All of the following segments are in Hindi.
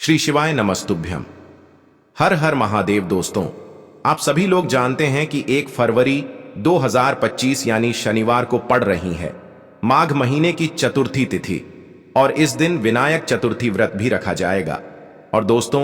श्री शिवाय नमस्तुभ्यम। हर हर महादेव। दोस्तों, आप सभी लोग जानते हैं कि 1 फरवरी 2025 यानी शनिवार को पड़ रही है माघ महीने की चतुर्थी तिथि, और इस दिन विनायक चतुर्थी व्रत भी रखा जाएगा। और दोस्तों,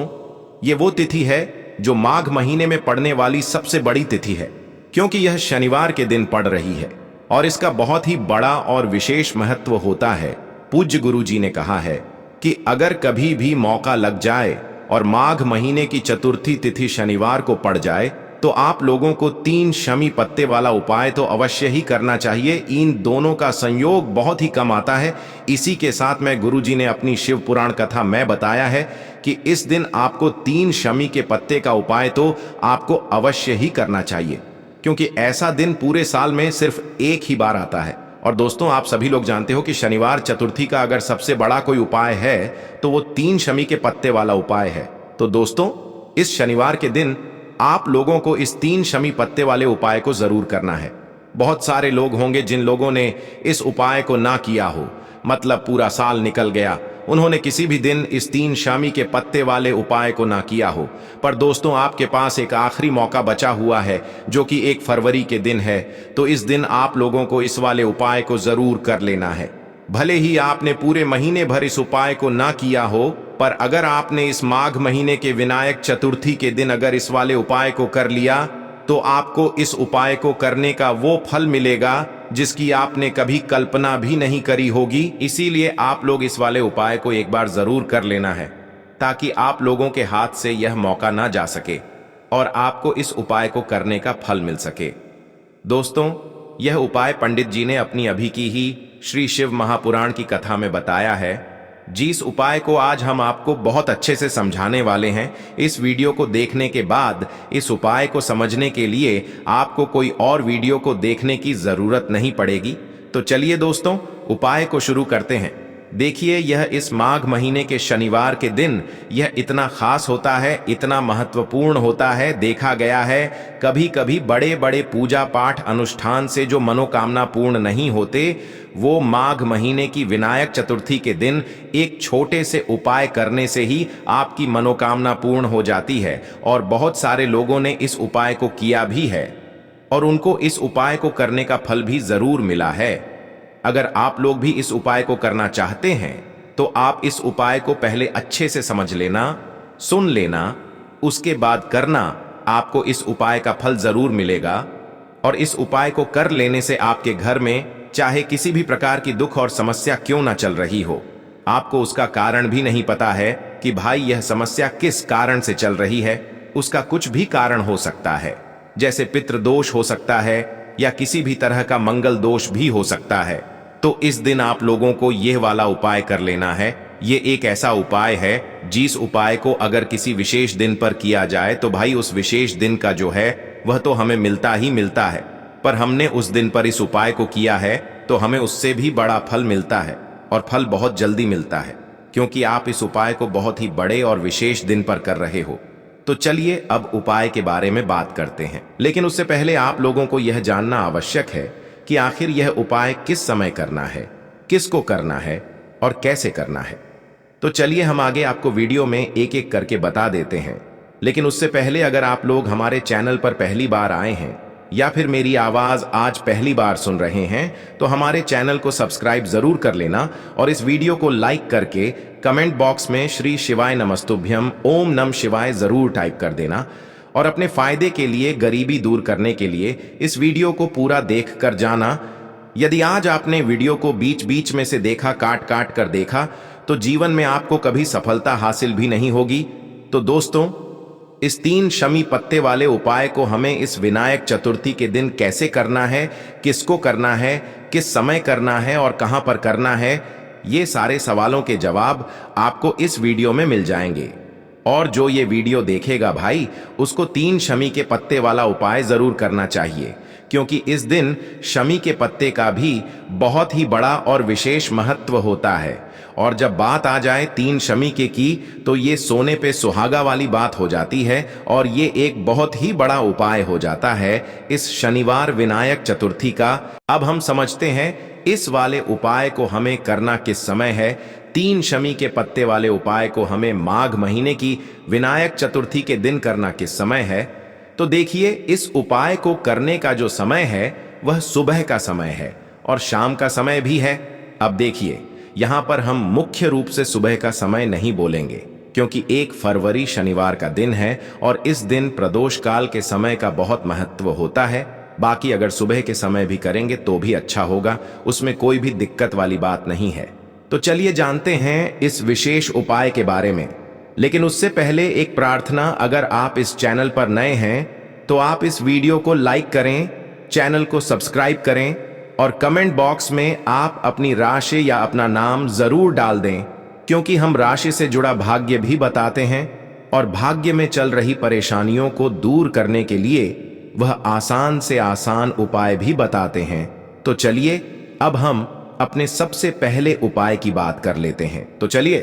ये वो तिथि है जो माघ महीने में पड़ने वाली सबसे बड़ी तिथि है, क्योंकि यह शनिवार के दिन पड़ रही है और इसका बहुत ही बड़ा और विशेष महत्व होता है। पूज्य गुरु जी ने कहा है कि अगर कभी भी मौका लग जाए और माघ महीने की चतुर्थी तिथि शनिवार को पड़ जाए तो आप लोगों को 3 शमी पत्ते वाला उपाय तो अवश्य ही करना चाहिए। इन दोनों का संयोग बहुत ही कम आता है। इसी के साथ में गुरु जी ने अपनी शिव पुराण कथा में बताया है कि इस दिन आपको 3 शमी के पत्ते का उपाय तो आपको अवश्य ही करना चाहिए, क्योंकि ऐसा दिन पूरे साल में सिर्फ एक ही बार आता है। और दोस्तों, आप सभी लोग जानते हो कि शनिवार चतुर्थी का अगर सबसे बड़ा कोई उपाय है तो वो 3 शमी के पत्ते वाला उपाय है। तो दोस्तों, इस शनिवार के दिन आप लोगों को इस 3 शमी पत्ते वाले उपाय को जरूर करना है। बहुत सारे लोग होंगे जिन लोगों ने इस उपाय को ना किया हो, मतलब पूरा साल निकल गया, उन्होंने किसी भी दिन इस 3 शमी के पत्ते वाले उपाय को ना किया हो। पर दोस्तों, आपके पास एक आखिरी मौका बचा हुआ है जो कि 1 फरवरी के दिन है। तो इस दिन आप लोगों को इस वाले उपाय को जरूर कर लेना है। भले ही आपने पूरे महीने भर इस उपाय को ना किया हो, पर अगर आपने इस माघ महीने के विनायक चतुर्थी के दिन अगर इस वाले उपाय को कर लिया तो आपको इस उपाय को करने का वो फल मिलेगा जिसकी आपने कभी कल्पना भी नहीं करी होगी। इसीलिए आप लोग इस वाले उपाय को एक बार जरूर कर लेना है, ताकि आप लोगों के हाथ से यह मौका ना जा सके और आपको इस उपाय को करने का फल मिल सके। दोस्तों, यह उपाय पंडित जी ने अपनी अभी की ही श्री शिव महापुराण की कथा में बताया है। जिस उपाय को आज हम आपको बहुत अच्छे से समझाने वाले हैं, इस वीडियो को देखने के बाद इस उपाय को समझने के लिए आपको कोई और वीडियो को देखने की जरूरत नहीं पड़ेगी। तो चलिए दोस्तों, उपाय को शुरू करते हैं। देखिए, यह इस माघ महीने के शनिवार के दिन यह इतना खास होता है, इतना महत्वपूर्ण होता है। देखा गया है कभी कभी बड़े बड़े पूजा पाठ अनुष्ठान से जो मनोकामना पूर्ण नहीं होते, वो माघ महीने की विनायक चतुर्थी के दिन एक छोटे से उपाय करने से ही आपकी मनोकामना पूर्ण हो जाती है। और बहुत सारे लोगों ने इस उपाय को किया भी है और उनको इस उपाय को करने का फल भी जरूर मिला है। अगर आप लोग भी इस उपाय को करना चाहते हैं तो आप इस उपाय को पहले अच्छे से समझ लेना, सुन लेना, उसके बाद करना। आपको इस उपाय का फल जरूर मिलेगा। और इस उपाय को कर लेने से आपके घर में चाहे किसी भी प्रकार की दुख और समस्या क्यों ना चल रही हो, आपको उसका कारण भी नहीं पता है कि भाई यह समस्या किस कारण से चल रही है, उसका कुछ भी कारण हो सकता है। जैसे पितृदोष हो सकता है या किसी भी तरह का मंगल दोष भी हो सकता है। तो इस दिन आप लोगों को यह वाला उपाय कर लेना है। ये एक ऐसा उपाय है जिस उपाय को अगर किसी विशेष दिन पर किया जाए तो भाई उस विशेष दिन का जो है वह तो हमें मिलता ही मिलता है, पर हमने उस दिन पर इस उपाय को किया है तो हमें उससे भी बड़ा फल मिलता है, और फल बहुत जल्दी मिलता है, क्योंकि आप इस उपाय को बहुत ही बड़े और विशेष दिन पर कर रहे हो। तो चलिए अब उपाय के बारे में बात करते हैं, लेकिन उससे पहले आप लोगों को यह जानना आवश्यक है कि आखिर यह उपाय किस समय करना है, किसको करना है और कैसे करना है। तो चलिए हम आगे आपको वीडियो में एक एक करके बता देते हैं। लेकिन उससे पहले अगर आप लोग हमारे चैनल पर पहली बार आए हैं या फिर मेरी आवाज आज पहली बार सुन रहे हैं तो हमारे चैनल को सब्सक्राइब जरूर कर लेना और इस वीडियो को लाइक करके कमेंट बॉक्स में श्री शिवाय नमस्तुभ्यम ओम नम शिवाय जरूर टाइप कर देना। और अपने फायदे के लिए, गरीबी दूर करने के लिए इस वीडियो को पूरा देख कर जाना। यदि आज आपने वीडियो को बीच बीच में से देखा, काट काट कर देखा, तो जीवन में आपको कभी सफलता हासिल भी नहीं होगी। तो दोस्तों, इस 3 शमी पत्ते वाले उपाय को हमें इस विनायक चतुर्थी के दिन कैसे करना है, किसको करना है, किस समय करना है और कहां पर करना है, ये सारे सवालों के जवाब आपको इस वीडियो में मिल जाएंगे। और जो ये वीडियो देखेगा भाई, उसको 3 शमी के पत्ते वाला उपाय जरूर करना चाहिए, क्योंकि इस दिन शमी के पत्ते का भी बहुत ही बड़ा और विशेष महत्व होता है। और जब बात आ जाए 3 शमी के की, तो ये सोने पे सुहागा वाली बात हो जाती है और ये एक बहुत ही बड़ा उपाय हो जाता है इस शनिवार विनायक चतुर्थी का। अब हम समझते हैं इस वाले उपाय को हमें करना किस समय है, तीन शमी के पत्ते वाले उपाय को हमें माघ महीने की विनायक चतुर्थी के दिन करना किस समय है, तो देखिए इस उपाय को करने का जो समय है वह सुबह का समय है और शाम का समय भी है। अब देखिए यहां पर हम मुख्य रूप से सुबह का समय नहीं बोलेंगे क्योंकि 1 फरवरी शनिवार का दिन है और इस दिन प्रदोष काल के समय का बहुत महत्व होता है। बाकी अगर सुबह के समय भी करेंगे तो भी अच्छा होगा, उसमें कोई भी दिक्कत वाली बात नहीं है। तो चलिए जानते हैं इस विशेष उपाय के बारे में। लेकिन उससे पहले एक प्रार्थना, अगर आप इस चैनल पर नए हैं तो आप इस वीडियो को लाइक करें, चैनल को सब्सक्राइब करें और कमेंट बॉक्स में आप अपनी राशि या अपना नाम जरूर डाल दें, क्योंकि हम राशि से जुड़ा भाग्य भी बताते हैं और भाग्य में चल रही परेशानियों को दूर करने के लिए वह आसान से आसान उपाय भी बताते हैं। तो चलिए अब हम अपने सबसे पहले उपाय की बात कर लेते हैं। तो चलिए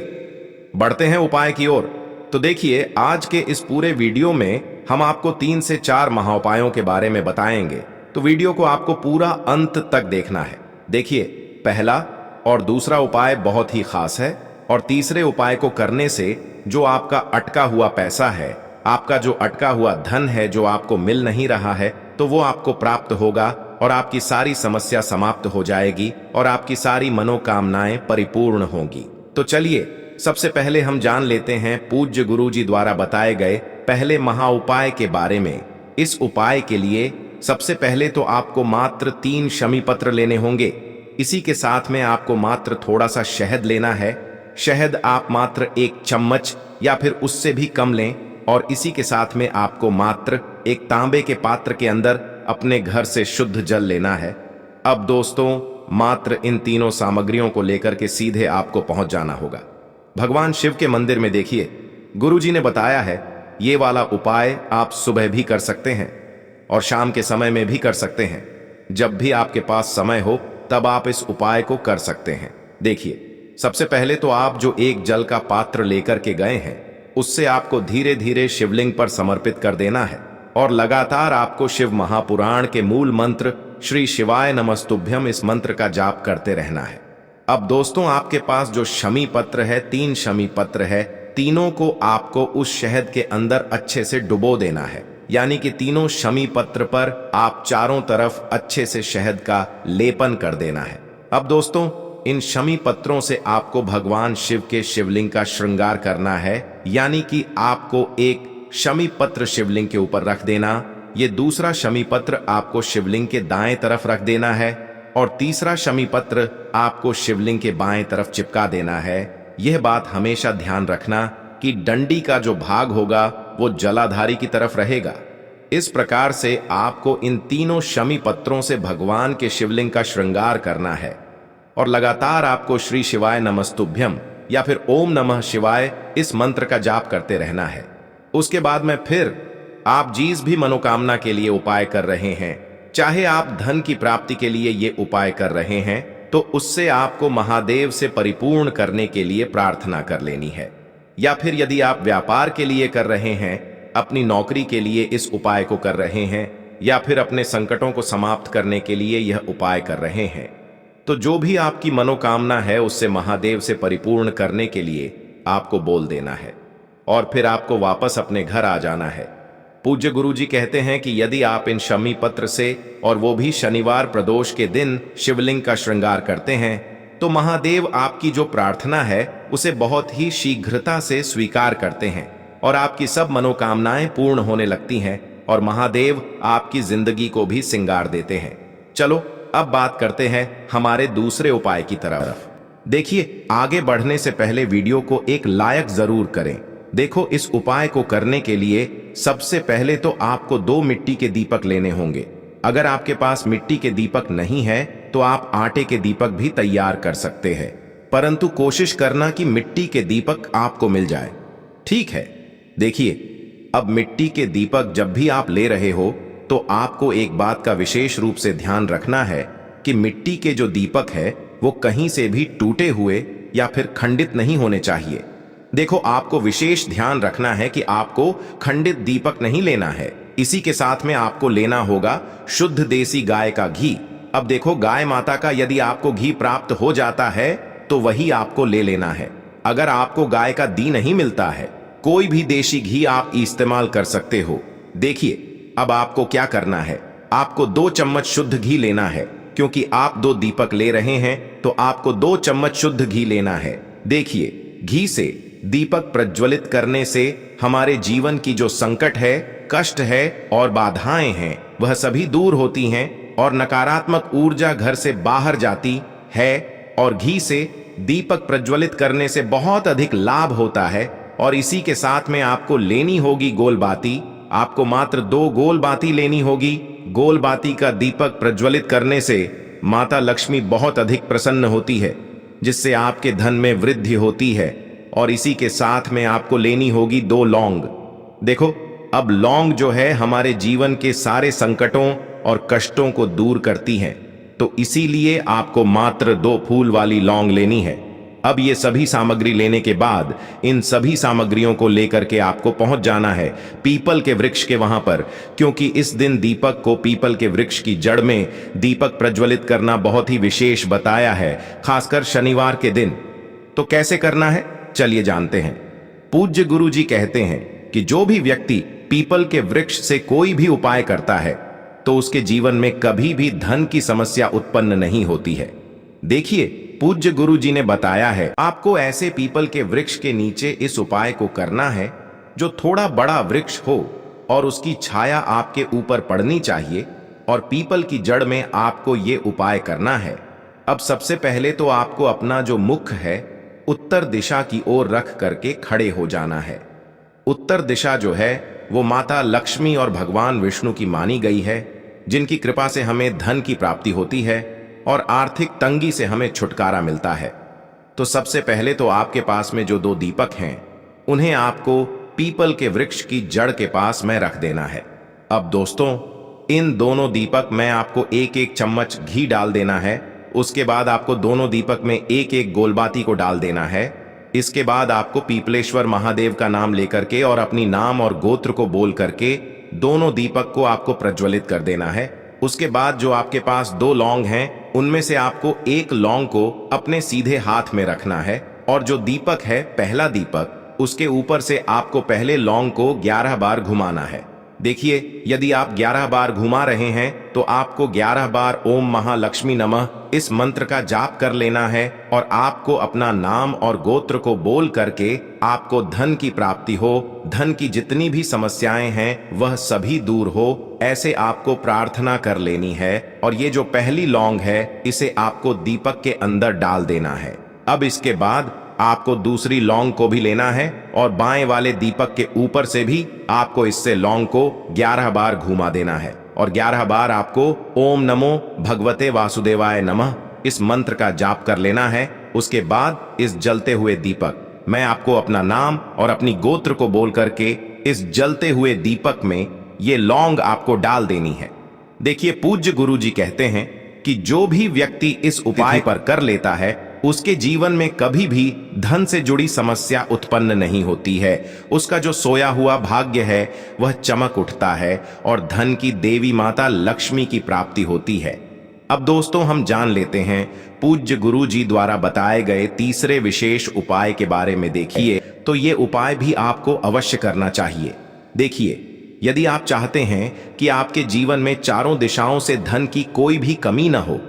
बढ़ते हैं उपाय की ओर। तो देखिए आज के इस पूरे वीडियो में हम आपको 3 से 4 महाउपायों के बारे में बताएंगे, तो वीडियो को आपको पूरा अंत तक देखना है। देखिए पहला और दूसरा उपाय बहुत ही खास है और तीसरे उपाय को करने से जो आपका अटका हुआ पैसा है, आपका जो अटका हुआ धन है जो आपको मिल नहीं रहा है, तो वो आपको प्राप्त होगा और आपकी सारी समस्या समाप्त हो जाएगी और आपकी सारी मनोकामनाएं परिपूर्ण होंगी। तो चलिए सबसे पहले हम जान लेते हैं पूज्य गुरु जी द्वारा बताए गए पहले महाउपाय के बारे में। इस उपाय के लिए सबसे पहले तो आपको मात्र 3 शमी पत्र लेने होंगे। इसी के साथ में आपको मात्र थोड़ा सा शहद लेना है। शहद आप मात्र 1 चम्मच या फिर उससे भी कम लें और इसी के साथ में आपको मात्र एक तांबे के पात्र के अंदर अपने घर से शुद्ध जल लेना है। अब दोस्तों मात्र इन तीनों सामग्रियों को लेकर के सीधे आपको पहुंच जाना होगा भगवान शिव के मंदिर में। देखिए गुरुजी ने बताया है ये वाला उपाय आप सुबह भी कर सकते हैं और शाम के समय में भी कर सकते हैं। जब भी आपके पास समय हो तब आप इस उपाय को कर सकते हैं। देखिए सबसे पहले तो आप जो एक जल का पात्र लेकर के गए हैं उससे आपको धीरे धीरे शिवलिंग पर समर्पित कर देना है और लगातार आपको शिव महापुराण के मूल मंत्र श्री शिवाय नमस्तुभ्यम इस मंत्र का जाप करते रहना है। अब दोस्तों आपके पास जो शमी पत्र है, 3 शमी पत्र है, तीनों को आपको उस शहद के अंदर अच्छे से डुबो देना है। यानी कि तीनों शमी पत्र पर आप चारों तरफ अच्छे से शहद का लेपन कर देना है। अब दोस्तों इन शमी पत्रों से आपको भगवान शिव के शिवलिंग का श्रृंगार करना है। यानी कि आपको एक शमी पत्र शिवलिंग के ऊपर रख देना, ये दूसरा शमी पत्र आपको शिवलिंग के दाएं तरफ रख देना है और तीसरा शमी पत्र आपको शिवलिंग के बाएं तरफ चिपका देना है। यह बात हमेशा ध्यान रखना कि डंडी का जो भाग होगा वो जलाधारी की तरफ रहेगा। इस प्रकार से आपको इन तीनों शमी पत्रों से भगवान के शिवलिंग का श्रृंगार करना है और लगातार आपको श्री शिवाय नमस्तुभ्यम या फिर ओम नमः शिवाय इस मंत्र का जाप करते रहना है। उसके बाद में फिर आप जिस भी मनोकामना के लिए उपाय कर रहे हैं, चाहे आप धन की प्राप्ति के लिए ये उपाय कर रहे हैं, तो उससे आपको महादेव से परिपूर्ण करने के लिए प्रार्थना कर लेनी है। या फिर यदि आप व्यापार के लिए कर रहे हैं, अपनी नौकरी के लिए इस उपाय को कर रहे हैं या फिर अपने संकटों को समाप्त करने के लिए यह उपाय कर रहे हैं, तो जो भी आपकी मनोकामना है उससे महादेव से परिपूर्ण करने के लिए आपको बोल देना है और फिर आपको वापस अपने घर आ जाना है। पूज्य गुरुजी कहते हैं कि यदि आप इन शमी पत्र से और वो भी शनिवार प्रदोष के दिन शिवलिंग का श्रृंगार करते हैं तो महादेव आपकी जो प्रार्थना है उसे बहुत ही शीघ्रता से स्वीकार करते हैं और आपकी सब मनोकामनाएं पूर्ण होने लगती हैं और महादेव आपकी जिंदगी को भी सिंगार देते हैं। चलो अब बात करते हैं हमारे दूसरे उपाय की तरफ। देखिए आगे बढ़ने से पहले वीडियो को एक लाइक जरूर करें। देखो इस उपाय को करने के लिए सबसे पहले तो आपको 2 मिट्टी के दीपक लेने होंगे। अगर आपके पास मिट्टी के दीपक नहीं है तो आप आटे के दीपक भी तैयार कर सकते हैं, परंतु कोशिश करना कि मिट्टी के दीपक आपको मिल जाए। ठीक है, देखिए अब मिट्टी के दीपक जब भी आप ले रहे हो तो आपको एक बात का विशेष रूप से ध्यान रखना है कि मिट्टी के जो दीपक है वो कहीं से भी टूटे हुए या फिर खंडित नहीं होने चाहिए। देखो आपको विशेष ध्यान रखना है कि आपको खंडित दीपक नहीं लेना है। इसी के साथ में आपको लेना होगा शुद्ध देसी गाय का घी। अब देखो गाय माता का यदि आपको घी प्राप्त हो जाता है तो वही आपको ले लेना है। अगर आपको गाय का घी नहीं मिलता है, कोई भी देशी घी आप इस्तेमाल कर सकते हो। देखिए अब आपको क्या करना है, आपको 2 चम्मच शुद्ध घी लेना है। क्योंकि आप 2 दीपक ले रहे हैं तो आपको 2 चम्मच शुद्ध घी लेना है। देखिए घी से दीपक प्रज्वलित करने से हमारे जीवन की जो संकट है, कष्ट है और बाधाएं हैं, वह सभी दूर होती हैं और नकारात्मक ऊर्जा घर से बाहर जाती है। और घी से दीपक प्रज्वलित करने से बहुत अधिक लाभ होता है। और इसी के साथ में आपको लेनी होगी गोल बाती। आपको मात्र 2 गोल बाती लेनी होगी। गोल बाती का दीपक प्रज्वलित करने से माता लक्ष्मी बहुत अधिक प्रसन्न होती है, जिससे आपके धन में वृद्धि होती है। और इसी के साथ में आपको लेनी होगी 2 लौंग। देखो अब लौंग जो है हमारे जीवन के सारे संकटों और कष्टों को दूर करती हैं, तो इसीलिए आपको मात्र 2 फूल वाली लौंग लेनी है। अब ये सभी सामग्री लेने के बाद इन सभी सामग्रियों को लेकर के आपको पहुंच जाना है पीपल के वृक्ष के वहां पर, क्योंकि इस दिन दीपक को पीपल के वृक्ष की जड़ में दीपक प्रज्वलित करना बहुत ही विशेष बताया है, खासकर शनिवार के दिन। तो कैसे करना है, चलिए जानते हैं। पूज्य गुरु जी कहते हैं कि जो भी व्यक्ति पीपल के वृक्ष से कोई भी उपाय करता है तो उसके जीवन में कभी भी धन की समस्या उत्पन्न नहीं होती है। देखिए पूज्य गुरु जी ने बताया है आपको ऐसे पीपल के वृक्ष के नीचे इस उपाय को करना है जो थोड़ा बड़ा वृक्ष हो और उसकी छाया आपके ऊपर पड़नी चाहिए, और पीपल की जड़ में आपको ये उपाय करना है। अब सबसे पहले तो आपको अपना जो मुख है उत्तर दिशा की ओर रख करके खड़े हो जाना है। उत्तर दिशा जो है वो माता लक्ष्मी और भगवान विष्णु की मानी गई है, जिनकी कृपा से हमें धन की प्राप्ति होती है और आर्थिक तंगी से हमें छुटकारा मिलता है। तो सबसे पहले तो आपके पास में जो 2 दीपक हैं उन्हें आपको पीपल के वृक्ष की जड़ के पास में रख देना है। अब दोस्तों इन दोनों दीपक में आपको 1-1 चम्मच घी डाल देना है। उसके बाद आपको दोनों दीपक में 1-1 गोलबाती को डाल देना है। इसके बाद आपको पीपलेश्वर महादेव का नाम लेकर के और अपनी नाम और गोत्र को बोल करके दोनों दीपक को आपको प्रज्वलित कर देना है। उसके बाद जो आपके पास 2 लौंग हैं उनमें से आपको 1 लौंग को अपने सीधे हाथ में रखना है, और जो दीपक है पहला दीपक, उसके ऊपर से आपको पहले लौंग को 11 बार घुमाना है। देखिए यदि आप 11 बार घुमा रहे हैं तो आपको 11 बार ओम महालक्ष्मी नमः इस मंत्र का जाप कर लेना है, और आपको अपना नाम और गोत्र को बोल करके आपको धन की प्राप्ति हो, धन की जितनी भी समस्याएं हैं वह सभी दूर हो, ऐसे आपको प्रार्थना कर लेनी है। और ये जो पहली लौंग है इसे आपको दीपक के अंदर डाल देना है। अब इसके बाद आपको दूसरी लौंग को भी लेना है और बाएं वाले दीपक के ऊपर से भी आपको इससे लौंग को 11 बार घुमा देना है, और 11 बार आपको ओम नमो भगवते वासुदेवाय नमः इस मंत्र का जाप कर लेना है। उसके बाद इस जलते हुए दीपक मैं आपको अपना नाम और अपनी गोत्र को बोल करके इस जलते हुए दीपक में ये लौंग आपको डाल देनी है। देखिए पूज्य गुरु जी कहते हैं कि जो भी व्यक्ति इस उपाय पर कर लेता है उसके जीवन में कभी भी धन से जुड़ी समस्या उत्पन्न नहीं होती है। उसका जो सोया हुआ भाग्य है वह चमक उठता है और धन की देवी माता लक्ष्मी की प्राप्ति होती है। अब दोस्तों हम जान लेते हैं पूज्य गुरु जी द्वारा बताए गए तीसरे विशेष उपाय के बारे में। देखिए तो ये उपाय भी आपको अवश्य करना चाहिए। देखिए यदि आप चाहते हैं कि आपके जीवन में चारों दिशाओं से धन की कोई भी कमी न हो,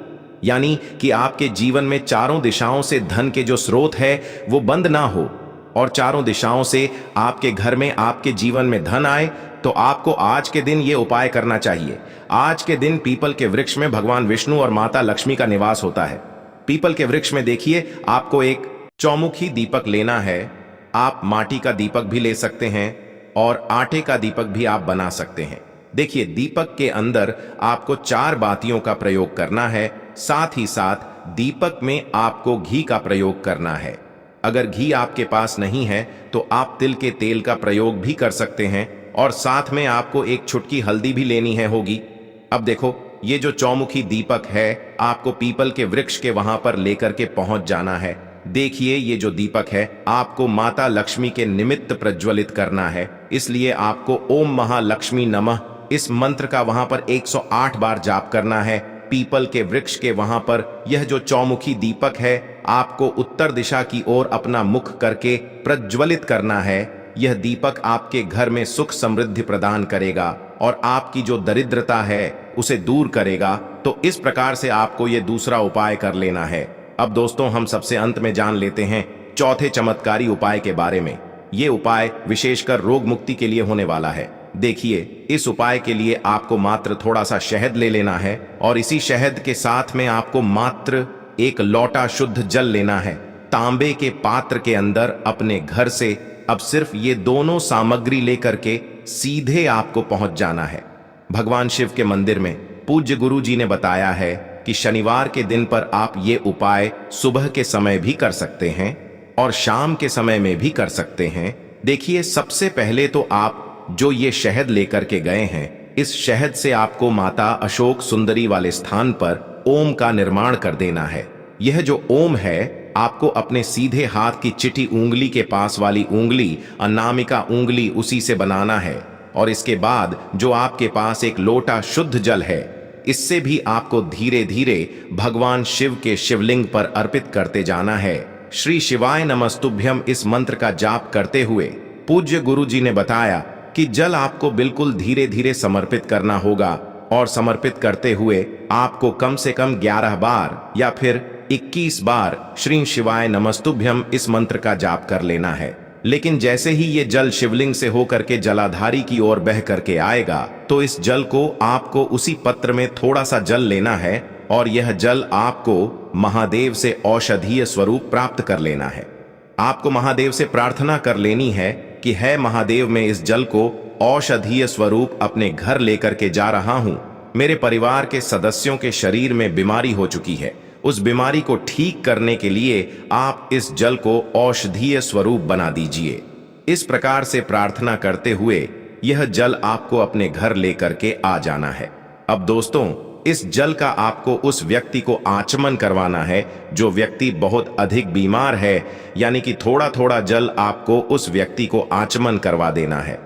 यानी कि आपके जीवन में चारों दिशाओं से धन के जो स्रोत है वो बंद ना हो और चारों दिशाओं से आपके घर में आपके जीवन में धन आए, तो आपको आज के दिन ये उपाय करना चाहिए। आज के दिन पीपल के वृक्ष में भगवान विष्णु और माता लक्ष्मी का निवास होता है। पीपल के वृक्ष में देखिए आपको एक चौमुखी दीपक लेना है। आप माटी का दीपक भी ले सकते हैं और आटे का दीपक भी आप बना सकते हैं। देखिए दीपक के अंदर आपको 4 बातियों का प्रयोग करना है, साथ ही साथ दीपक में आपको घी का प्रयोग करना है। अगर घी आपके पास नहीं है तो आप तिल के तेल का प्रयोग भी कर सकते हैं, और साथ में आपको एक चुटकी हल्दी भी लेनी है होगी। अब देखो ये जो चौमुखी दीपक है आपको पीपल के वृक्ष के वहां पर लेकर के पहुंच जाना है। देखिए ये जो दीपक है आपको माता लक्ष्मी के निमित्त प्रज्वलित करना है, इसलिए आपको ओम महालक्ष्मी नमः इस मंत्र का वहां पर 108 बार जाप करना है। पीपल के वृक्ष के वहां पर यह जो चौमुखी दीपक है आपको उत्तर दिशा की ओर अपना मुख करके प्रज्वलित करना है। यह दीपक आपके घर में सुख समृद्धि प्रदान करेगा और आपकी जो दरिद्रता है उसे दूर करेगा। तो इस प्रकार से आपको यह दूसरा उपाय कर लेना है। अब दोस्तों, हम सबसे अंत में जान लेते हैं चौथे चमत्कारी उपाय के बारे में। ये उपाय विशेषकर रोग मुक्ति के लिए होने वाला है। देखिए, इस उपाय के लिए आपको मात्र थोड़ा सा शहद ले लेना है और इसी शहद के साथ में आपको मात्र एक लोटा शुद्ध जल लेना है। तांबे के पात्र के अंदर अपने घर से अब सिर्फ ये दोनों सामग्री लेकर के सीधे आपको पहुंच जाना है भगवान शिव के मंदिर में। पूज्य गुरु जी ने बताया है कि शनिवार के दिन पर आप ये उपाय सुबह के समय भी कर सकते हैं और शाम के समय में भी कर सकते हैं। देखिए, सबसे पहले तो आप जो ये शहद लेकर के गए हैं, इस शहद से आपको माता अशोक सुंदरी वाले स्थान पर ओम का निर्माण कर देना है। यह जो ओम है, आपको अपने सीधे हाथ की चिटी उंगली के पास वाली उंगली, अनामिका उंगली, उसी से बनाना है। और इसके बाद जो आपके पास एक लोटा शुद्ध जल है, इससे भी आपको धीरे धीरे भगवान शिव के शिवलिंग पर अर्पित करते जाना है। श्री शिवाय नमस्तुभ्यम इस मंत्र का जाप करते हुए पूज्य गुरु जी ने बताया कि जल आपको बिल्कुल धीरे धीरे समर्पित करना होगा और समर्पित करते हुए आपको कम से कम 11 बार या फिर 21 बार श्री शिवाय नमस्तुभ्यम इस मंत्र का जाप कर लेना है। लेकिन जैसे ही ये जल शिवलिंग से होकर के जलाधारी की ओर बह करके आएगा, तो इस जल को आपको उसी पत्र में थोड़ा सा जल लेना है और यह जल आपको महादेव से औषधीय स्वरूप प्राप्त कर लेना है। आपको महादेव से प्रार्थना कर लेनी है कि है महादेव, मैं इस जल को औषधीय स्वरूप अपने घर लेकर के जा रहा हूं। मेरे परिवार के सदस्यों के शरीर में बीमारी हो चुकी है, उस बीमारी को ठीक करने के लिए आप इस जल को औषधीय स्वरूप बना दीजिए। इस प्रकार से प्रार्थना करते हुए यह जल आपको अपने घर लेकर के आ जाना है। अब दोस्तों, इस जल का आपको उस व्यक्ति को आचमन करवाना है जो व्यक्ति बहुत अधिक बीमार है, यानी कि थोड़ा थोड़ा जल आपको उस व्यक्ति को आचमन करवा देना है।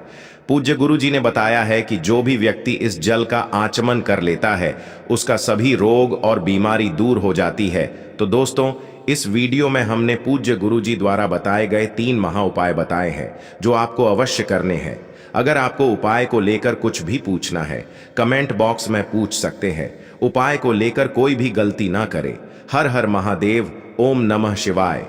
पूज्य गुरु जी ने बताया है कि जो भी व्यक्ति इस जल का आचमन कर लेता है, उसका सभी रोग और बीमारी दूर हो जाती है। तो दोस्तों, इस वीडियो में हमने पूज्य गुरु जी द्वारा बताए गए 3 महा उपाय बताए हैं जो आपको अवश्य करने हैं। अगर आपको उपाय को लेकर कुछ भी पूछना है, कमेंट बॉक्स में पूछ सकते हैं। उपाय को लेकर कोई भी गलती ना करें। हर हर महादेव। ओम नमः शिवाय।